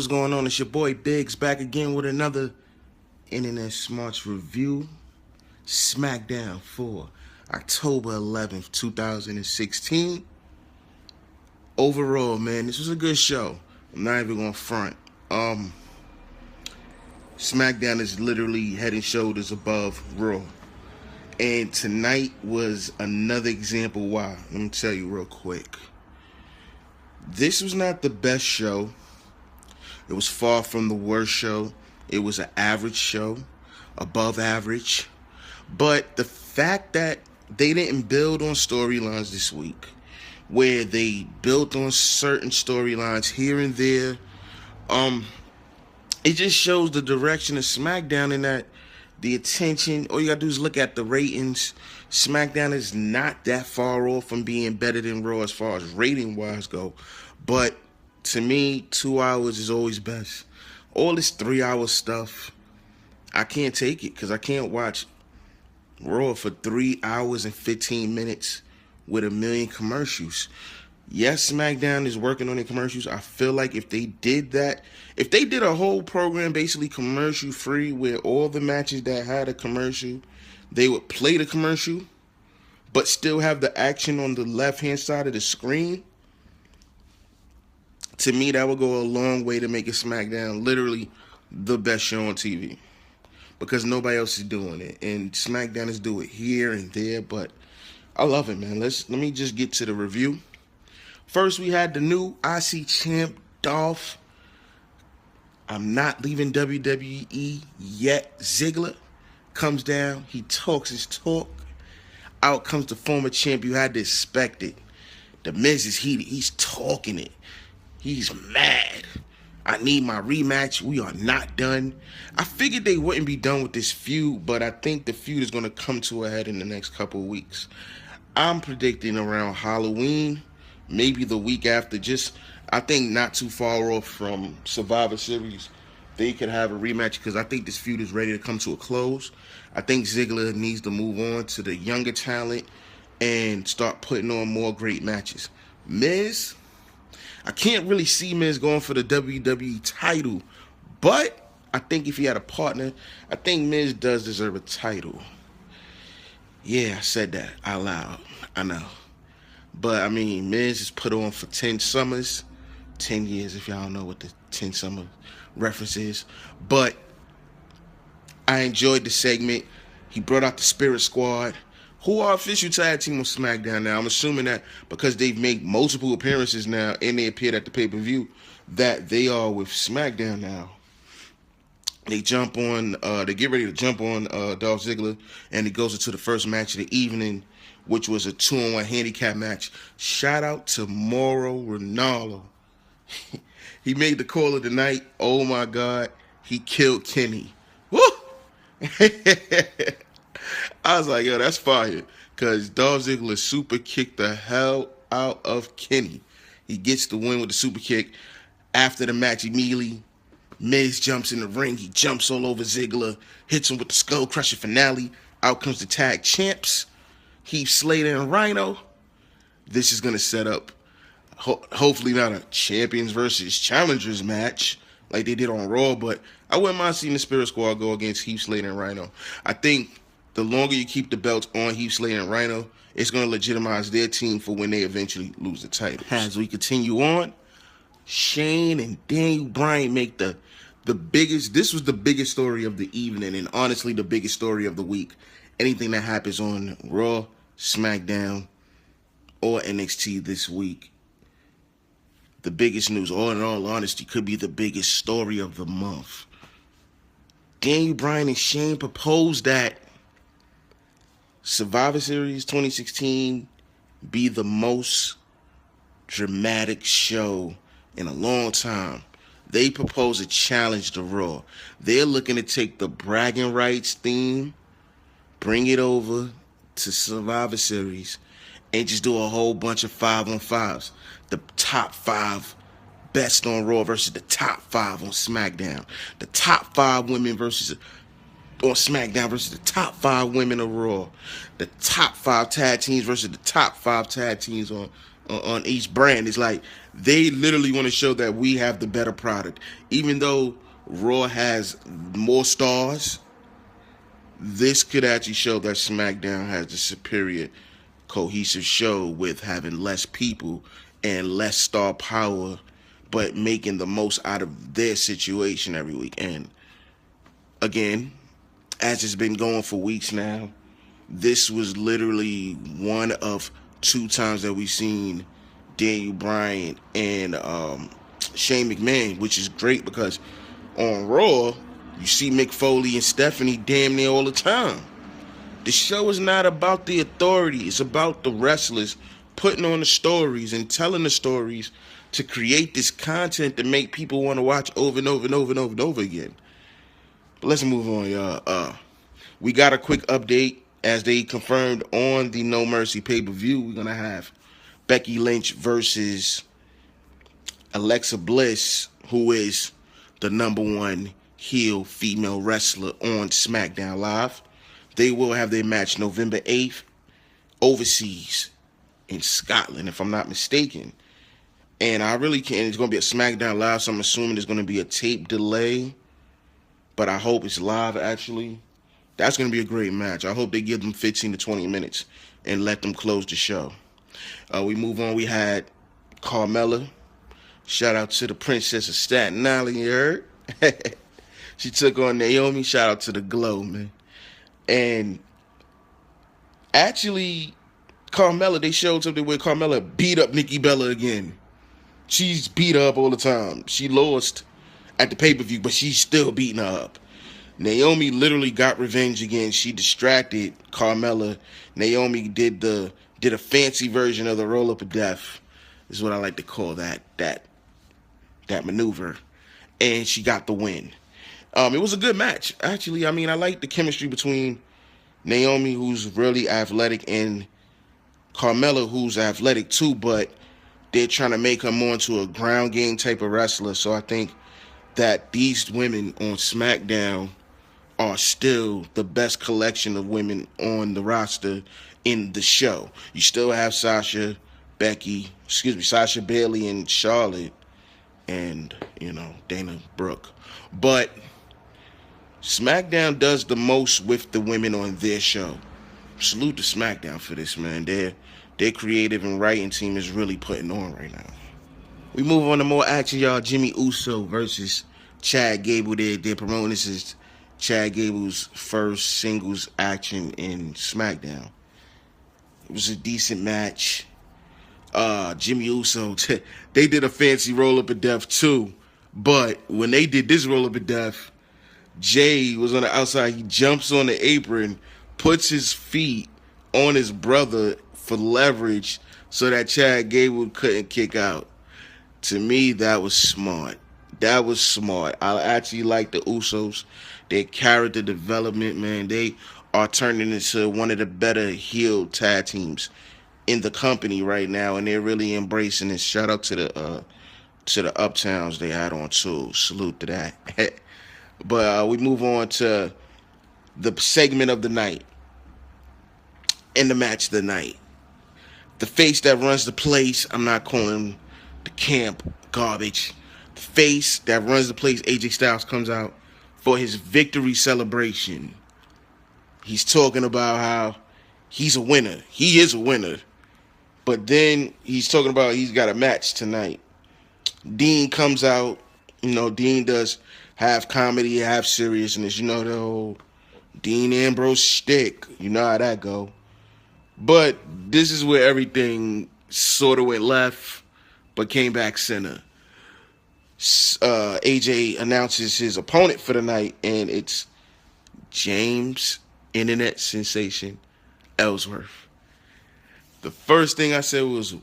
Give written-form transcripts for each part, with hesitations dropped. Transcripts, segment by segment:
what's going on? It's your boy Biggs back again with another Internet Smarks review. Smackdown for October 11th, 2016. Overall, man, this was a good show. I'm not even gonna front. Smackdown is literally head and shoulders above Raw. And tonight was another example why. Let me tell you real quick. This was not the best show. It was far from the worst show. It was an average show, above average. But the fact that they didn't build on storylines this week, where they built on certain storylines here and there, it just shows the direction of SmackDown in that the attention, all you gotta do is look at the ratings. SmackDown is not that far off from being better than Raw as far as rating-wise go. But to me, 2 hours is always best. All this 3-hour stuff, I can't take it because I can't watch Raw for 3 hours and 15 minutes with a million commercials. Yes, SmackDown is working on the commercials. I feel like if they did that, if they did a whole program basically commercial free where all the matches that had a commercial, they would play the commercial, but still have the action on the left-hand side of the screen, to me, that would go a long way to make it SmackDown literally the best show on TV. Because nobody else is doing it. And SmackDown is doing it here and there, but I love it, man. Let me just get to the review. First, we had the new IC champ, Dolph. I'm not leaving WWE yet. Ziggler comes down. He talks his talk. Out comes the former champ. You had to expect it. The Miz is heated. He's talking it. He's mad. I need my rematch. We are not done. I figured they wouldn't be done with this feud, but I think the feud is going to come to a head in the next couple of weeks. I'm predicting around Halloween, maybe the week after. I think not too far off from Survivor Series, they could have a rematch because I think this feud is ready to come to a close. I think Ziggler needs to move on to the younger talent and start putting on more great matches. Miz, I can't really see Miz going for the WWE title, but I think if he had a partner, I think Miz does deserve a title. Yeah, I said that out loud. I know. But, I mean, Miz is put on for 10 summers. 10 years, if y'all don't know what the 10 summer reference is. But I enjoyed the segment. He brought out the Spirit Squad, who are official tag team on SmackDown now. I'm assuming that because they've made multiple appearances now and they appeared at the pay-per-view, that they are with SmackDown now. They jump on, they get ready to jump on Dolph Ziggler, and it goes into the first match of the evening, which was a 2-on-1 handicap match. Shout out to Mauro Ranallo. He made the call of the night. Oh my God, he killed Kenny. Woo! I was like, yo, that's fire. Because Dolph Ziggler super kicked the hell out of Kenny. He gets the win with the super kick. After the match, immediately, Miz jumps in the ring. He jumps all over Ziggler, hits him with the skull crusher finale. Out comes the tag champs, Heath Slater and Rhino. This is going to set up, hopefully not a champions versus challengers match like they did on Raw, but I wouldn't mind seeing the Spirit Squad go against Heath Slater and Rhino. I think the longer you keep the belts on Heath Slater and Rhino, it's going to legitimize their team for when they eventually lose the titles. As we continue on, Shane and Daniel Bryan make the biggest, this was the biggest story of the evening and honestly the biggest story of the week. Anything that happens on Raw, SmackDown, or NXT this week, the biggest news, or in all honesty, could be the biggest story of the month. Daniel Bryan and Shane proposed that Survivor Series 2016 be the most dramatic show in a long time. They propose a challenge to Raw. They're looking to take the bragging rights theme, bring it over to Survivor Series, and just do a whole bunch of 5-on-5s. The top 5 best on Raw versus the top 5 on SmackDown. The top 5 women versus on SmackDown versus the top 5 women of Raw. The top 5 tag teams versus the top 5 tag teams on on each brand. It's like they literally want to show that we have the better product. Even though Raw has more stars, this could actually show that SmackDown has a superior cohesive show with having less people and less star power, but making the most out of their situation every week. And again, as it's been going for weeks now, this was literally one of two times that we've seen Daniel Bryan and Shane McMahon, which is great because on Raw, you see Mick Foley and Stephanie damn near all the time. The show is not about the authority. It's about the wrestlers putting on the stories and telling the stories to create this content to make people want to watch over and over and over and over and over again. But let's move on, y'all. We got a quick update as they confirmed on the No Mercy pay-per-view. We're going to have Becky Lynch versus Alexa Bliss, who is the #1 heel female wrestler on SmackDown Live. They will have their match November 8th overseas in Scotland, if I'm not mistaken. And I really can't. It's going to be a SmackDown Live, so I'm assuming there's going to be a tape delay. But I hope it's live, actually. That's going to be a great match. I hope they give them 15 to 20 minutes and let them close the show. We move on. We had Carmella. Shout out to the Princess of Staten Island, you heard? She took on Naomi. Shout out to the Glow, man. And actually, Carmella, they showed something where Carmella beat up Nikki Bella again. She's beat her up all the time. She lost at the pay-per-view, but she's still beating her up. Naomi literally got revenge again. She distracted Carmella. Naomi did a fancy version of the roll-up of death, is what I like to call that maneuver. And she got the win. It was a good match, actually. I mean, I like the chemistry between Naomi, who's really athletic, and Carmella, who's athletic too, but they're trying to make her more into a ground game type of wrestler. So I think that these women on SmackDown are still the best collection of women on the roster in the show. You still have Sasha Bailey and Charlotte and, Dana Brooke. But SmackDown does the most with the women on their show. Salute to SmackDown for this, man. Their creative and writing team is really putting on right now. We move on to more action, y'all. Jimmy Uso versus Chad Gable. They're promoting this as Chad Gable's first singles action in SmackDown. It was a decent match. Jimmy Uso, they did a fancy roll-up of death too. But when they did this roll-up of death, Jay was on the outside. He jumps on the apron, puts his feet on his brother for leverage so that Chad Gable couldn't kick out. To me, that was smart. That was smart. I actually like the Usos. Their character development, man. They are turning into one of the better heel tag teams in the company right now, and they're really embracing it. Shout out to the Uptowns they had on too. Salute to that. But we move on to the segment of the night and the match of the night. The face that runs the place, I'm not calling the camp garbage. The face that runs the place, AJ Styles, comes out for his victory celebration. He's talking about how he's a winner. He is a winner. But then he's talking about he's got a match tonight. Dean comes out. Dean does half comedy, half seriousness. The whole Dean Ambrose shtick. You know how that go. But this is where everything sort of went left, but came back center. AJ announces his opponent for the night, and it's James Internet Sensation Ellsworth. The first thing I said was,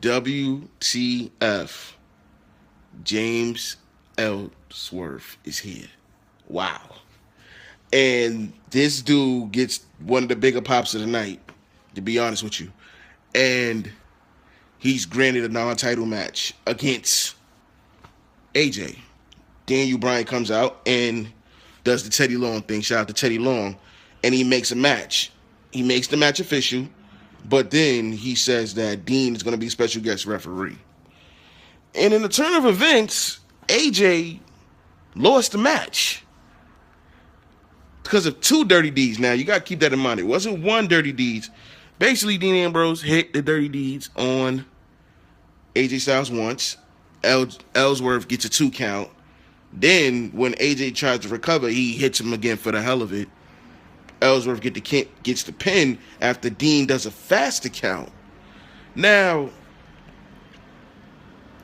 WTF. James Ellsworth is here. Wow. And this dude gets one of the bigger pops of the night, to be honest with you. And he's granted a non-title match against AJ. Daniel Bryan comes out and does the Teddy Long thing. Shout out to Teddy Long. And he makes a match. He makes the match official. But then he says that Dean is going to be special guest referee. And in the turn of events, AJ lost the match because of two dirty deeds. Now, you got to keep that in mind. It wasn't one dirty deeds. Basically, Dean Ambrose hit the dirty deeds on AJ Styles once. Ellsworth gets a 2 count. Then, when AJ tries to recover, he hits him again for the hell of it. Ellsworth gets the pin after Dean does a faster count. Now,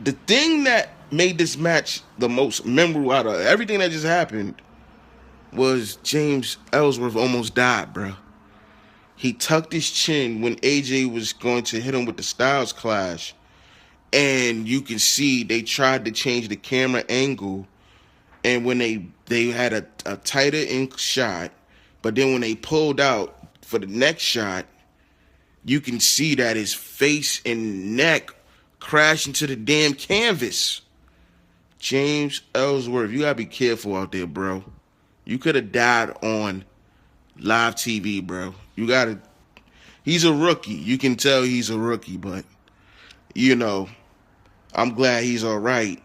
the thing that made this match the most memorable out of everything that just happened was James Ellsworth almost died, bro. He tucked his chin when AJ was going to hit him with the Styles Clash. And you can see they tried to change the camera angle. And when they had a tighter ink shot, but then when they pulled out for the next shot, you can see that his face and neck crashed into the damn canvas. James Ellsworth, you gotta be careful out there, bro. You could have died on live TV, bro. He's a rookie. You can tell he's a rookie, but, I'm glad he's all right.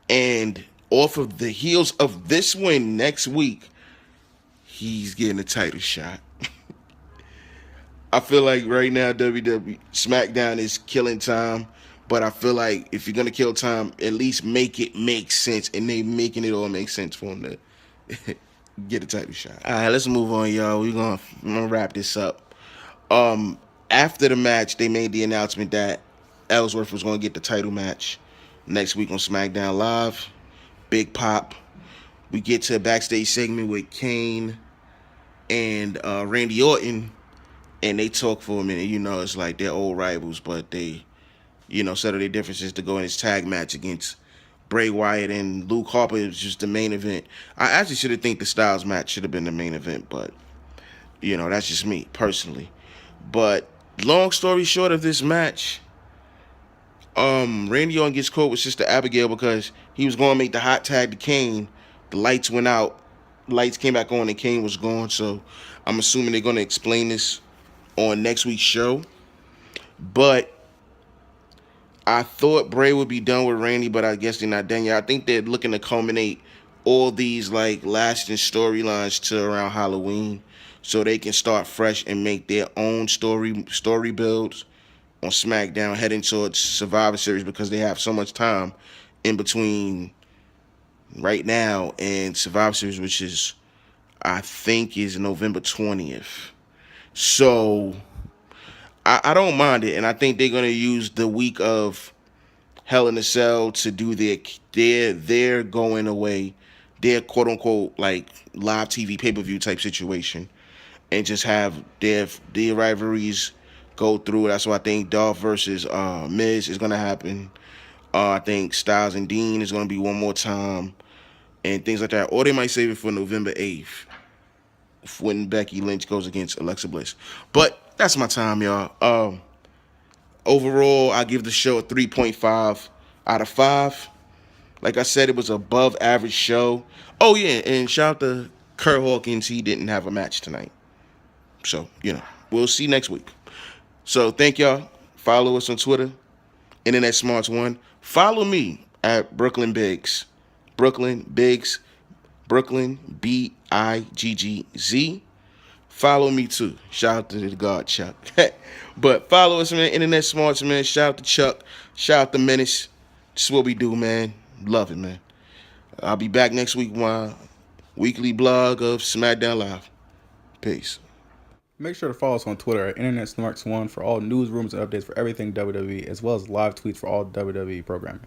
And off of the heels of this win next week, he's getting a title shot. I feel like right now WWE Smackdown is killing time, but I feel like if you're gonna kill time, at least make it make sense, and they making it all make sense for him to get a title shot. All right, let's move on, y'all. I'm gonna wrap this up. After the match, they made the announcement that Ellsworth was gonna get the title match next week on SmackDown Live. Big pop. We get to a backstage segment with Kane and Randy Orton, and they talk for a minute. It's like they're old rivals, but they, settle their differences to go in this tag match against Bray Wyatt and Luke Harper. It was just the main event. I actually should have think the Styles match should have been the main event, but, that's just me, personally. But, long story short of this match, Randy Orton gets caught with Sister Abigail because he was going to make the hot tag to Kane. The lights went out. Lights came back on and Kane was gone. So I'm assuming they're going to explain this on next week's show. But I thought Bray would be done with Randy, but I guess they're not done yet. I think they're looking to culminate all these lasting storylines to around Halloween so they can start fresh and make their own story builds on SmackDown heading towards Survivor Series because they have so much time in between right now and Survivor Series, which is, I think, is November 20th. So I don't mind it, and I think they're going to use the week of Hell in a Cell to do their going away, their quote-unquote live TV pay-per-view type situation, and just have their rivalries go through. That's why I think Dolph versus Miz is going to happen. I think Styles and Dean is going to be one more time and things like that. Or they might save it for November 8th when Becky Lynch goes against Alexa Bliss. But that's my time, y'all. Overall, I give the show a 3.5 out of 5. Like I said, it was above average show. Oh, yeah, and shout out to Kurt Hawkins. He didn't have a match tonight. So, we'll see next week. So, thank y'all. Follow us on Twitter, Internet Smarts 1. Follow me at Brooklyn Biggz. Brooklyn Biggz. Brooklyn Biggz. Follow me too. Shout out to the God Chuck. But follow us, man. Internet Smarts, man. Shout out to Chuck. Shout out to Menace. This is what we do, man. Love it, man. I'll be back next week with my weekly blog of Smackdown Live. Peace. Make sure to follow us on Twitter at Internet Smarks1 for all news, rumors, and updates for everything WWE, as well as live tweets for all WWE programming.